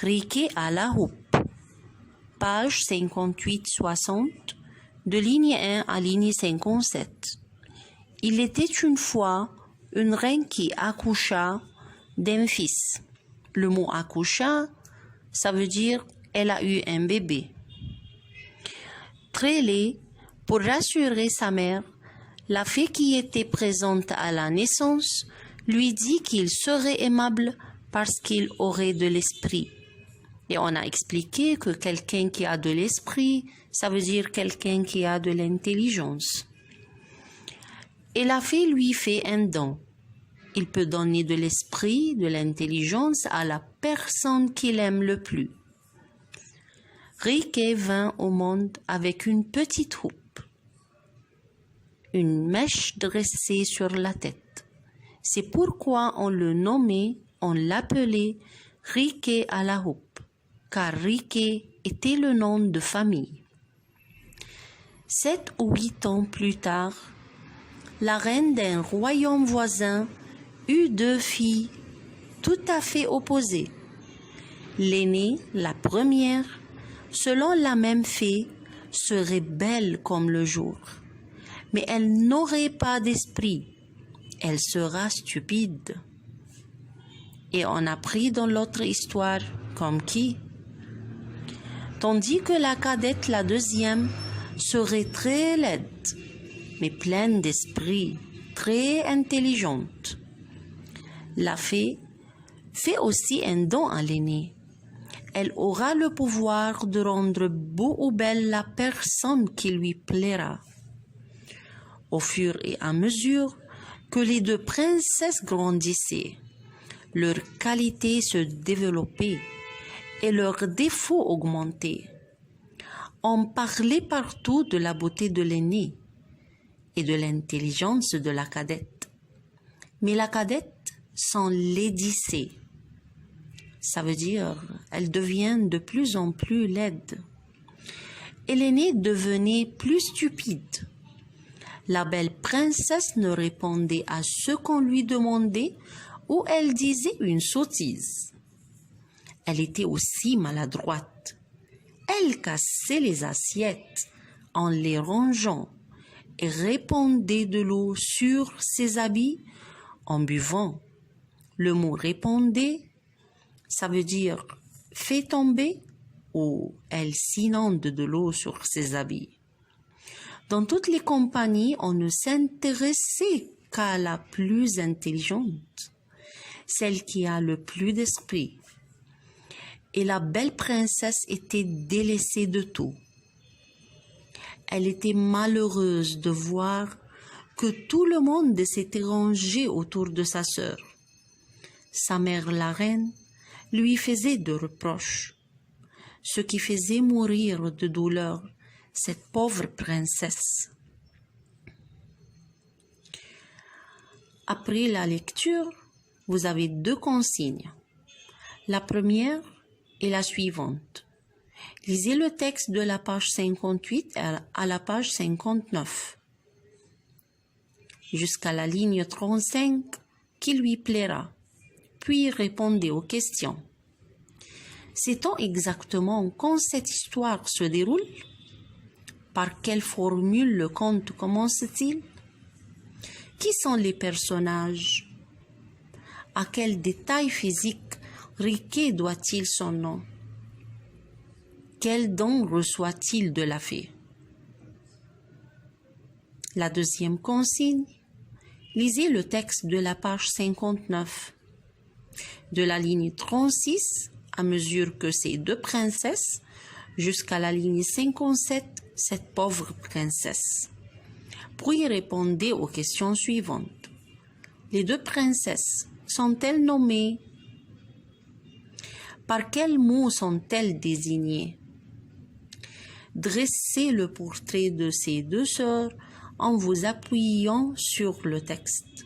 Riquet à la houppe. Page 58-60, de ligne 1 à ligne 57. Il était une fois une reine qui accoucha d'un fils. Le mot accoucha, ça veut dire elle a eu un bébé. Très laid, pour rassurer sa mère, la fée qui était présente à la naissance lui dit qu'il serait aimable parce qu'il aurait de l'esprit. Et on a expliqué que quelqu'un qui a de l'esprit, ça veut dire quelqu'un qui a de l'intelligence. Et la fée lui fait un don. Il peut donner de l'esprit, de l'intelligence à la personne qu'il aime le plus. Riquet vint au monde avec une petite houppe, une mèche dressée sur la tête. C'est pourquoi on l'appelait Riquet à la houppe, car Riquet était le nom de famille. 7 ou 8 ans plus tard, la reine d'un royaume voisin eut 2 filles tout à fait opposées. L'aînée, la première, selon la même fée, serait belle comme le jour, mais elle n'aurait pas d'esprit, elle sera stupide. Et on apprit dans l'autre histoire comme qui? Tandis que la cadette, la deuxième, serait très laide, mais pleine d'esprit, très intelligente. La fée fait aussi un don à l'aînée. Elle aura le pouvoir de rendre beau ou belle la personne qui lui plaira. Au fur et à mesure que les 2 princesses grandissaient, leurs qualités se développaient et leurs défauts augmentaient. On parlait partout de la beauté de l'aînée et de l'intelligence de la cadette. Mais la cadette s'enlaidissait. Ça veut dire elle devient de plus en plus laide. Et l'aînée devenait plus stupide. La belle princesse ne répondait à ce qu'on lui demandait ou elle disait une sottise. Elle était aussi maladroite. Elle cassait les assiettes en les rangeant et répandait de l'eau sur ses habits en buvant. Le mot répandait, ça veut dire fait tomber ou elle s'inonde de l'eau sur ses habits. Dans toutes les compagnies, on ne s'intéressait qu'à la plus intelligente, celle qui a le plus d'esprit. Et la belle princesse était délaissée de tout. Elle était malheureuse de voir que tout le monde s'était rangé autour de sa sœur. Sa mère, la reine, lui faisait de reproches, ce qui faisait mourir de douleur cette pauvre princesse. Après la lecture, vous avez 2 consignes. La première est la suivante. Lisez le texte de la page 58 à la page 59, jusqu'à la ligne 35 qui lui plaira, puis répondez aux questions. Sait-on exactement quand cette histoire se déroule? Par quelle formule le conte commence-t-il? Qui sont les personnages? À quel détail physique Riquet doit-il son nom? Quel don reçoit-il de la fée? La deuxième consigne, lisez le texte de la page 59. De la ligne 36, à mesure que ces 2 princesses, jusqu'à la ligne 57, cette pauvre princesse. Puis répondez aux questions suivantes. Les 2 princesses sont-elles nommées? Par quels mots sont-elles désignées? Dressez le portrait de ces 2 sœurs en vous appuyant sur le texte.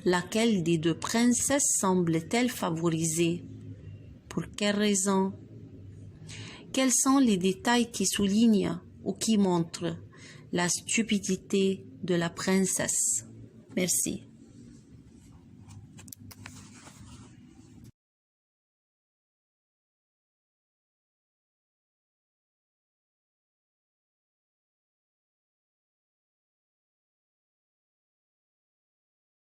Laquelle des 2 princesses semble-t-elle favorisée? Pour quelle raison? Quels sont les détails qui soulignent ou qui montrent la stupidité de la princesse? Merci.